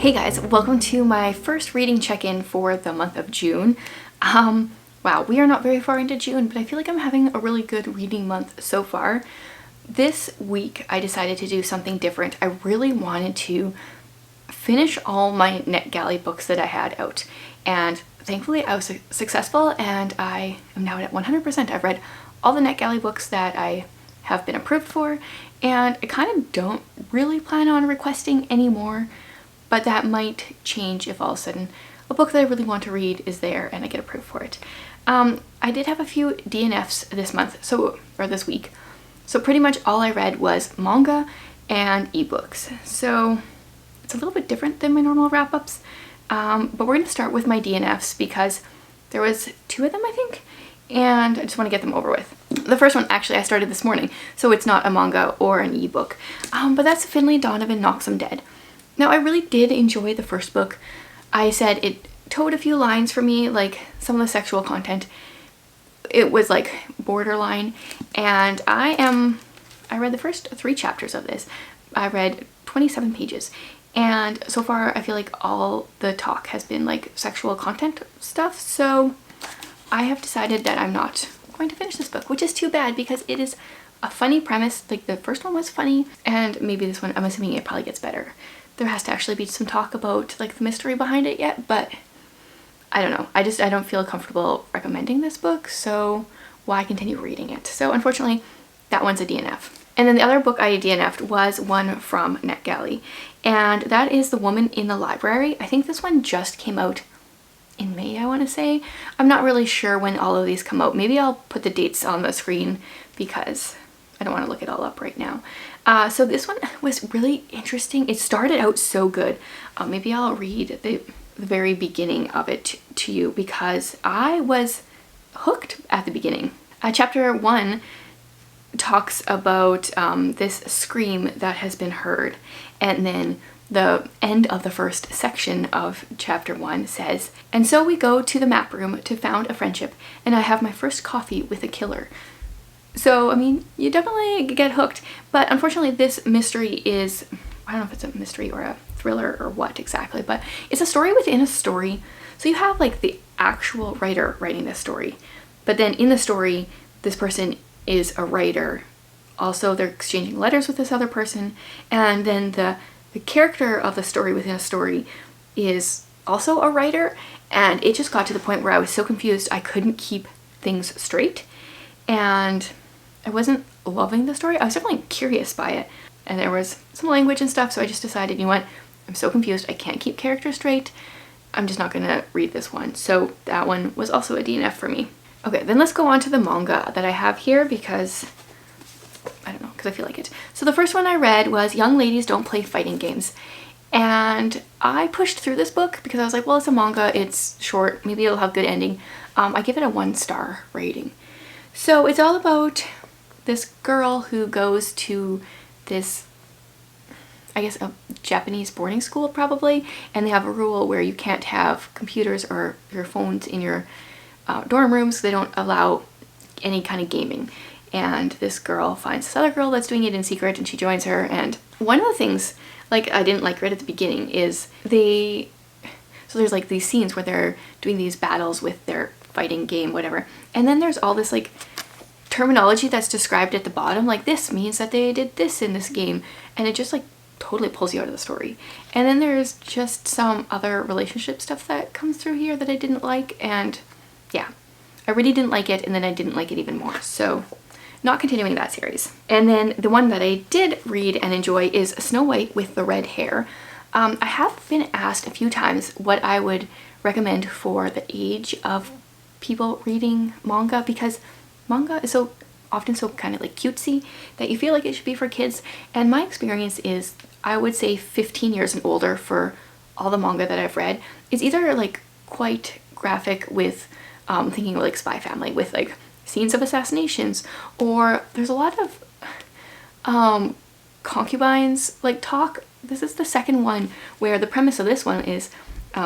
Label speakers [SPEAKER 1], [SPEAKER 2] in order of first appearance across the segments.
[SPEAKER 1] Hey guys, welcome to my first reading check-in for the month of June. Wow, we are not very far into June, but I feel like I'm having a really good reading month so far. This week I decided to do something different. I really wanted to finish all my NetGalley books that I had out, and thankfully I was successful and I am now at 100%. I've read all the NetGalley books that I have been approved for, and I kind of don't really plan on requesting any more, but that might change if all of a sudden a book that I really want to read is there and I get approved for it. I did have a few DNFs this month, or this week. So pretty much all I read was manga and ebooks. So it's a little bit different than my normal wrap-ups. But we're going to start with my DNFs because there was 2 of them, I think, and I just want to get them over with. The first one actually I started this morning, so it's not a manga or an ebook. But that's Finlay Donovan Knocks 'Em Dead. Now, I really did enjoy the first book. I said it towed a few lines for me, like some of the sexual content. It was like borderline, and I read the first 3 chapters of this. I read 27 pages, and so far I feel like all the talk has been like sexual content stuff, so I have decided that I'm not going to finish this book, which is too bad because it is a funny premise. Like the first one was funny, and maybe this one, I'm assuming it probably gets better. There has to actually be some talk about like the mystery behind it yet, but I don't know. I don't feel comfortable recommending this book, so why continue reading it? So unfortunately, that one's a DNF. And then the other book I DNF'd was one from NetGalley, and that is The Woman in the Library. I think this one just came out in May, I want to say. I'm not really sure when all of these come out. Maybe I'll put the dates on the screen because I don't want to look it all up right now. So this one was really interesting. It started out so good. Maybe I'll read the very beginning of it to you because I was hooked at the beginning. Chapter 1 talks about this scream that has been heard, and then the end of the first section of chapter 1 says, "And so we go to the map room to found a friendship, and I have my first coffee with a killer." So, I mean, you definitely get hooked, but unfortunately this mystery is, I don't know if it's a mystery or a thriller or what exactly, but it's a story within a story. So you have like the actual writer writing this story, but then in the story, this person is a writer. Also, they're exchanging letters with this other person, and then the character of the story within a story is also a writer, and it just got to the point where I was so confused I couldn't keep things straight, and I wasn't loving the story. I was definitely curious by it, and there was some language and stuff, so I just decided, you know what, I'm so confused, I can't keep characters straight, I'm just not gonna read this one. So that one was also a DNF for me. Okay, then let's go on to the manga that I have here because, I don't know, because I feel like it. So the first one I read was Young Ladies Don't Play Fighting Games, and I pushed through this book because I was like, well, it's a manga, it's short, maybe it'll have good ending. I give it a 1-star rating. So it's all about this girl who goes to this, I guess, a Japanese boarding school probably, and they have a rule where you can't have computers or your phones in your dorm rooms. They don't allow any kind of gaming. And this girl finds this other girl that's doing it in secret, and she joins her. And one of the things like I didn't like right at the beginning is so there's like these scenes where they're doing these battles with their fighting game, whatever, and then there's all this like terminology that's described at the bottom, like this means that they did this in this game, and it just like totally pulls you out of the story. And then there's just some other relationship stuff that comes through here that I didn't like, and yeah, I really didn't like it, and then I didn't like it even more, so not continuing that series. And then the one that I did read and enjoy is Snow White with the Red Hair. I have been asked a few times what I would recommend for the age of people reading manga, because manga is so often so kind of like cutesy that you feel like it should be for kids, and my experience is I would say 15 years and older for all the manga that I've read is either like quite graphic with thinking of like Spy Family with like scenes of assassinations, or there's a lot of concubines like talk. This is the second one where the premise of this one is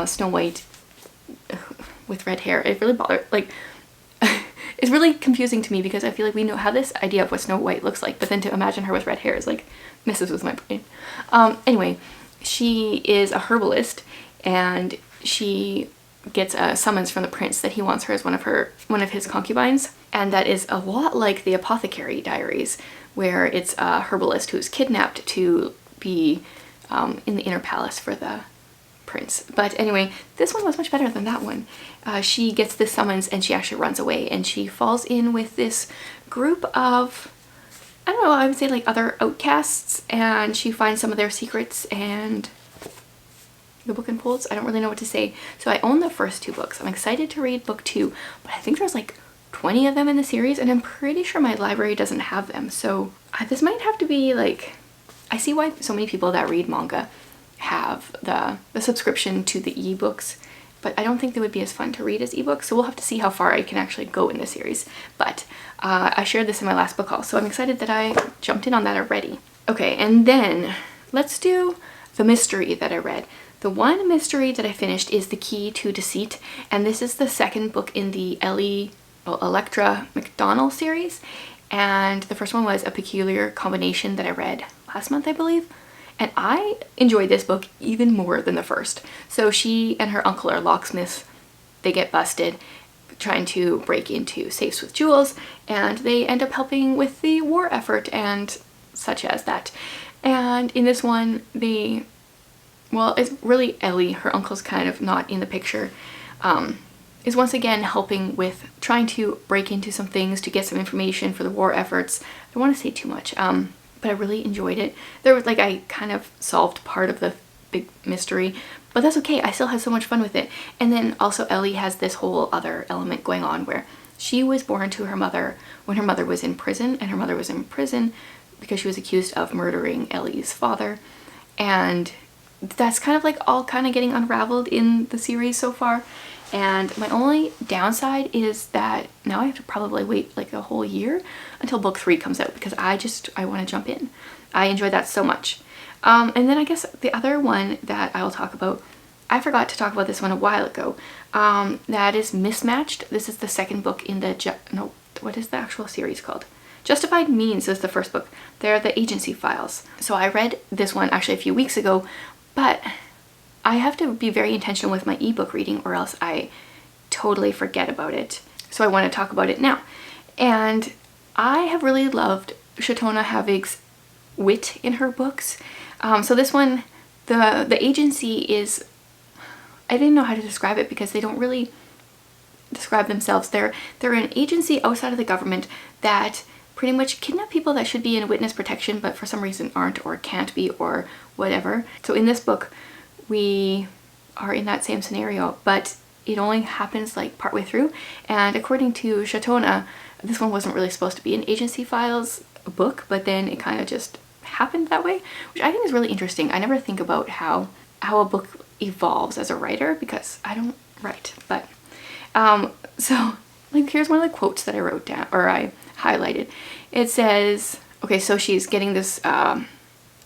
[SPEAKER 1] Snow White with red hair. It really bothered, like, it's really confusing to me because I feel like we have this idea of what Snow White looks like, but then to imagine her with red hair is like messes with my brain. Anyway, she is a herbalist, and she gets a summons from the prince that he wants her as one of his concubines. And that is a lot like the Apothecary Diaries, where it's a herbalist who's kidnapped to be in the inner palace for the prince. But anyway, this one was much better than that one. She gets this summons and she actually runs away, and she falls in with this group of, I don't know, I would say like other outcasts, and she finds some of their secrets and the book unfolds. I don't really know what to say. So I own the first 2 books. I'm excited to read book 2, but I think there's like 20 of them in the series, and I'm pretty sure my library doesn't have them. So this might have to be like, I see why so many people that read manga have the subscription to the ebooks, but I don't think they would be as fun to read as ebooks. So we'll have to see how far I can actually go in the series. But I shared this in my last book haul, so I'm excited that I jumped in on that already. Okay, and then let's do the mystery that I read. The one mystery that I finished is The Key to Deceit, and this is the second book in the Electra McDonald series, and the first one was A Peculiar Combination that I read last month, I believe, and I enjoyed this book even more than the first. So she and her uncle are locksmiths. They get busted trying to break into safes with jewels, and they end up helping with the war effort and such as that. And in this one, it's really Ellie, her uncle's kind of not in the picture, is once again helping with trying to break into some things to get some information for the war efforts. I don't want to say too much, but I really enjoyed it. I kind of solved part of the big mystery, but that's okay. I still had so much fun with it. And then also Ellie has this whole other element going on where she was born to her mother when her mother was in prison, and her mother was in prison because she was accused of murdering Ellie's father. And that's kind of like all kind of getting unraveled in the series so far. And my only downside is that now I have to probably wait like a whole year until book 3 comes out, because I want to jump in. I enjoyed that so much. And then I guess the other one that I will talk about, I forgot to talk about this one a while ago. That is Mismatched. This is the second book in the, what is the actual series called? Justified Means is the first book. They're the agency files. So I read this one actually a few weeks ago, but I have to be very intentional with my ebook reading or else I totally forget about it. So I want to talk about it now. And I have really loved Shatona Havig's wit in her books. So this one, the agency is, I didn't know how to describe it because they don't really describe themselves. They're an agency outside of the government that pretty much kidnap people that should be in witness protection but for some reason aren't or can't be or whatever. So in this book, we are in that same scenario, but it only happens like partway through. And according to Shatona, this one wasn't really supposed to be an agency files book, but then it kind of just happened that way, which I think is really interesting. I never think about how a book evolves as a writer because I don't write, but so like here's one of the quotes that I wrote down, or I highlighted. It says, okay, so she's getting this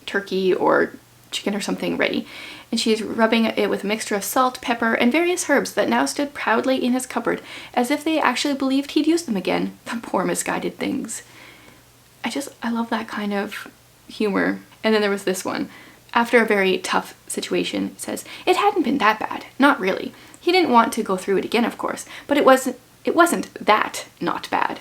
[SPEAKER 1] turkey or chicken or something ready, and she's rubbing it with a mixture of salt, pepper, and various herbs that now stood proudly in his cupboard, as if they actually believed he'd use them again. The poor misguided things. I love that kind of humor. And then there was this one. After a very tough situation, it says, it hadn't been that bad. Not really. He didn't want to go through it again, of course, but it wasn't that not bad.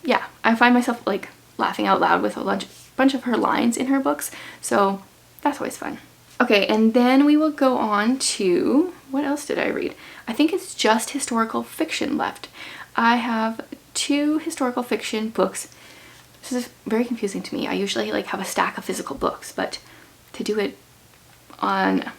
[SPEAKER 1] Yeah, I find myself like laughing out loud with a bunch of her lines in her books, so that's always fun. Okay, and then we will go on to, what else did I read? I think it's just historical fiction left. I have 2 historical fiction books. This is very confusing to me. I usually like have a stack of physical books, but to do it on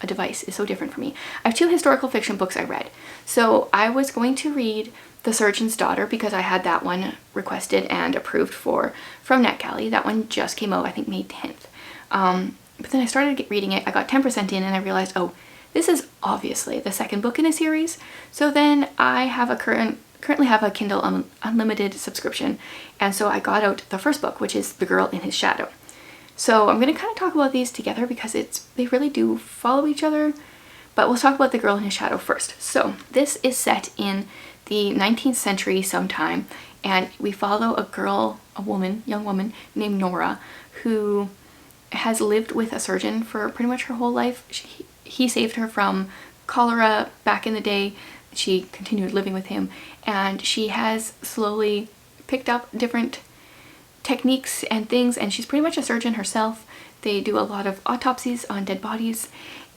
[SPEAKER 1] a device is so different for me. I have 2 historical fiction books I read. So I was going to read The Surgeon's Daughter because I had that one requested and approved from NetGalley. That one just came out, I think, May 10th. But then I started reading it, I got 10% in, and I realized, oh, this is obviously the second book in a series. So then I have currently have a Kindle Unlimited subscription, and so I got out the first book, which is The Girl in His Shadow. So I'm going to kind of talk about these together because they really do follow each other, but we'll talk about The Girl in His Shadow first. So this is set in the 19th century sometime, and we follow young woman named Nora, who has lived with a surgeon for pretty much her whole life. He saved her from cholera back in the day. She continued living with him, and she has slowly picked up different techniques and things, and she's pretty much a surgeon herself. They do a lot of autopsies on dead bodies,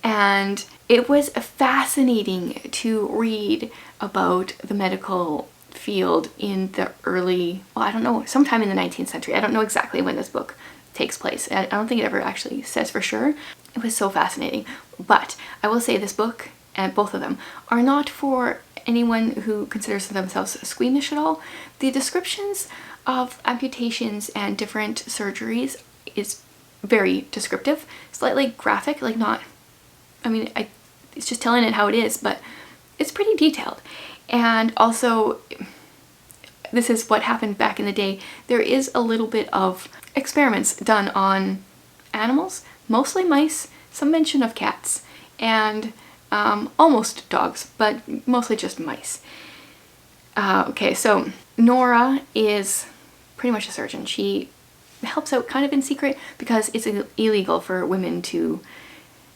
[SPEAKER 1] and it was fascinating to read about the medical field in the early, well, I don't know, sometime in the 19th century. I don't know exactly when this book takes place. I don't think it ever actually says for sure. It was so fascinating. But I will say this book, and both of them, are not for anyone who considers themselves squeamish at all. The descriptions of amputations and different surgeries is very descriptive, slightly graphic, like not, I mean, it's just telling it how it is, but it's pretty detailed. And also, this is what happened back in the day. There is a little bit of experiments done on animals, mostly mice, some mention of cats, and almost dogs, but mostly just mice. Okay, so Nora is pretty much a surgeon. She helps out kind of in secret because it's illegal for women to,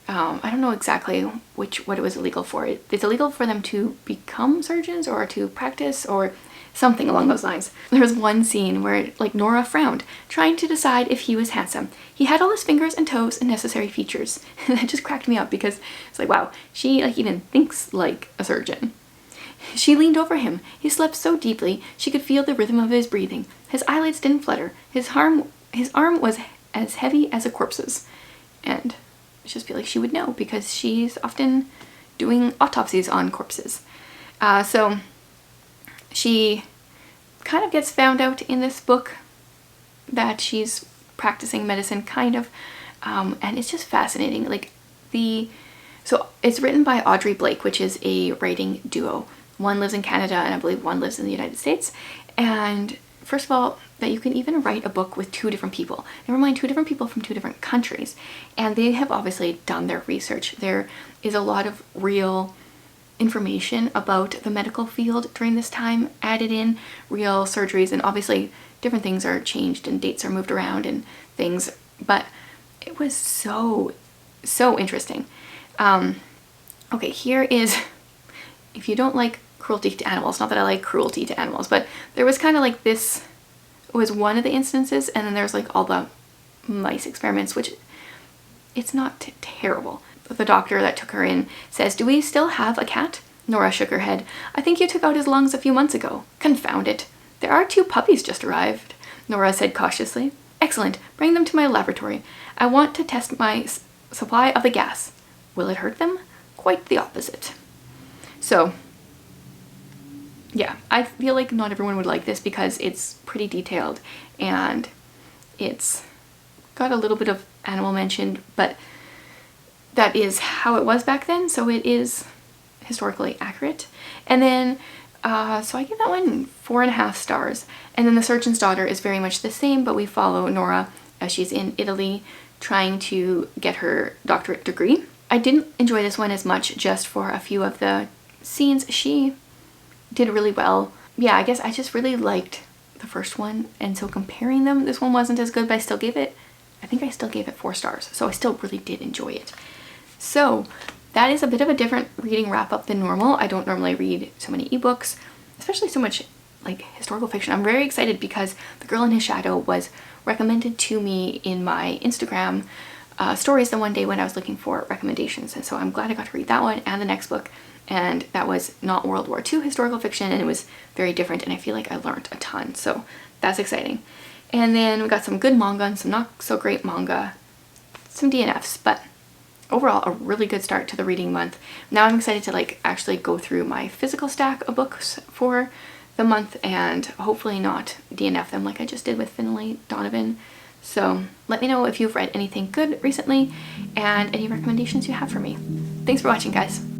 [SPEAKER 1] I don't know exactly what it was illegal for. It's illegal for them to become surgeons or to practice or something along those lines. There was one scene where like Nora frowned, trying to decide if he was handsome. He had all his fingers and toes and necessary features. And that just cracked me up because it's like, wow, she like even thinks like a surgeon. She leaned over him. He slept so deeply she could feel the rhythm of his breathing. His eyelids didn't flutter. His arm was as heavy as a corpse's. And I just feel like she would know because she's often doing autopsies on corpses. So she kind of gets found out in this book that she's practicing medicine, kind of, and it's just fascinating. Like so it's written by Audrey Blake, which is a writing duo. One lives in Canada and I believe one lives in the United States. And first of all, that you can even write a book with two different people. Never mind, two different people from two different countries. And they have obviously done their research. There is a lot of real information about the medical field during this time added in, real surgeries, and obviously different things are changed and dates are moved around and things, but it was so interesting. Okay, here is, if you don't like cruelty to animals, not that I like cruelty to animals, but there was kind of like this was one of the instances, and then there's like all the mice experiments, which it's not terrible. The doctor that took her in says, "Do we still have a cat?" Nora shook her head. "I think you took out his lungs a few months ago." "Confound it. There are 2 puppies just arrived," Nora said cautiously. "Excellent. Bring them to my laboratory. I want to test my supply of the gas." "Will it hurt them?" "Quite the opposite." So, yeah, I feel like not everyone would like this because it's pretty detailed and it's got a little bit of animal mentioned, but that is how it was back then, so it is historically accurate. And then, so I give that one 4.5 stars. And then The Surgeon's Daughter is very much the same, but we follow Nora as she's in Italy trying to get her doctorate degree. I didn't enjoy this one as much just for a few of the scenes. She did really well. Yeah, I guess I just really liked the first one, and so comparing them, this one wasn't as good, but I still gave it 4 stars, so I still really did enjoy it. So that is a bit of a different reading wrap up than normal. I don't normally read so many ebooks, especially so much like historical fiction. I'm very excited because The Girl in His Shadow was recommended to me in my Instagram stories the one day when I was looking for recommendations, and so I'm glad I got to read that one and the next book. And that was not World War II historical fiction, and it was very different, and I feel like I learned a ton, so that's exciting. And then we got some good manga and some not so great manga, some DNFs, but overall a really good start to the reading month. Now I'm excited to like actually go through my physical stack of books for the month and hopefully not DNF them like I just did with Finlay Donovan. So let me know if you've read anything good recently and any recommendations you have for me. Thanks for watching, guys.